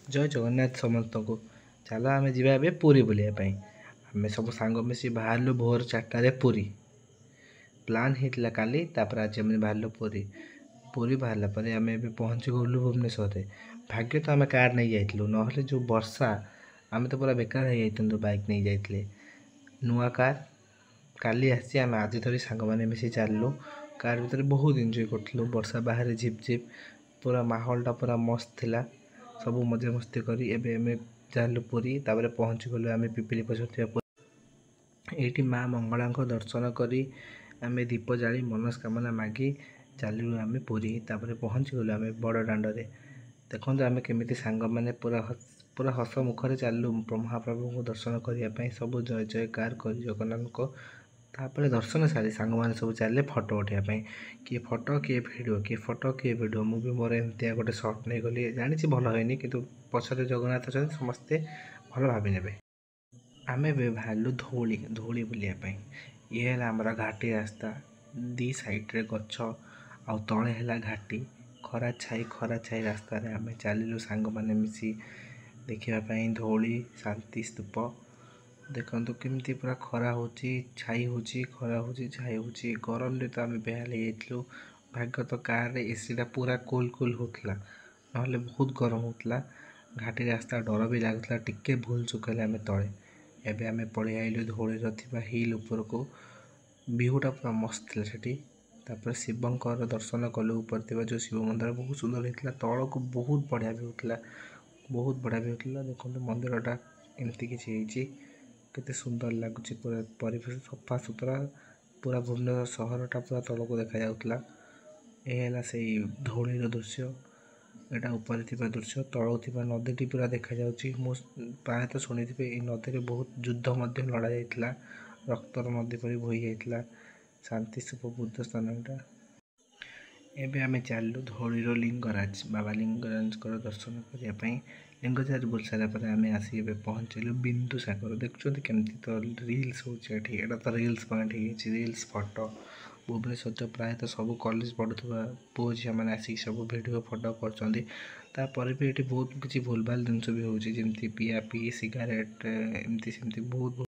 जय जगन्नाथ समस्त को। चल आम जा पुरी बुलायापाई आम सब सांग मिसी बाहर भोर 4टार पुरी प्लान होता काली आज आम बाहर पुरी पुरी बाहर पर आम पहुँची गलु भुवनेश्वर। भाग्य तो आम कार नहीं जाइलु ना जो वर्षा आम तो पूरा बेकार हो जाइंतु बाइक नहीं जाइए नुआ कार काली आसी आम आज धरी सांग मैंने मिसी चलू कार भर बहुत एंजॉय करूँ वर्षा बाहर झिप झिप पूरा माहौलटा पूरा मस्त थिला सब मजा मस्ती करी एबे आम जालु पुरी तापर पहुँची गलु आम पिपिली पछर ये माँ मंगला दर्शन करी आम दीप जाली मनस्कामना मागी चलू आम पुरी तापर पहुँची गलु आम बड़ दाण्डे देखो आम केमी सांग मैंने पूरा हस मुखर चलू महाप्रभु को दर्शन करने सब जय जयकार कर जगन्नाथ को तापर दर्शन सारी सांग मैंने सब चले फटो उठाई किए फटो किए भिडियो किए फटो किए भिडियो मुझे मोर एमती गोटे सर्ट नहीं गली जानी भल है कि पछरे जगन्नाथ अच्छा समस्ते भल भाव ने आम बाहर धौली धौली बुलायापाई ये है आमर घाटी रास्ता दी साइड्रे गछ आ तले है घाटी खरा छाई रास्तार आम चलू सांग मैंने मिसी देखापी धौली शांति स्तूप देखो केमती पूरा खरा हो छाई हो खरा हो छाई हो गरम तो आम बेहाल हो भाग्य तो कार एसीटा पूरा कूल कूल होता ना बहुत गरम होता घाटी रास्ता डर भी लगुला टिके भूल चुकले आम तले एबे आम पलि आइलु धौलीर थिबा हिल उपर को व्यूटा पूरा मस्त था सेठी तापर शिवंकर दर्शन कलु ऊपर थिबा जो शिव मंदिर बहुत सुंदर होता तल को बहुत बढ़िया भी होता देखो मंदिरटा एमती किसी केते सुंदर लगुच पूरा परिवेश सफा सुतरा पूरा भुवनेश्वर सहरटा पूरा तल को देखा जाउतला यह से धौलीर दृश्य एटा ऊपर थिबा दृश्य तल थिबा नदीटी पूरा देखा जाउची प्रायतः शुणी थे नदी में बहुत युद्ध मध्य लड़ा जाइतला रक्तर नदी पर बोही जाइतला शांति स्तूप बुद्ध स्थानटा एबे आम चलू धौलीर लिंगराज बाबा लिंगराज दर्शन करने लिंगराज बुल सारापर आम आसी पहुँचलु बिंदु सागर देखुं केमती तो रिल्स होटा तो रिल्स पॉइंट रिल्स फटो भुवनेश्वर तो प्रायतः सब कॉलेज पढ़ुवा पुओ झी मैंने आसिक सब भिडियो फटो कर भी ये बहुत किसी भूल भाल जिनस भी होती पीआ पी सिगारेट एमती सेमती बहुत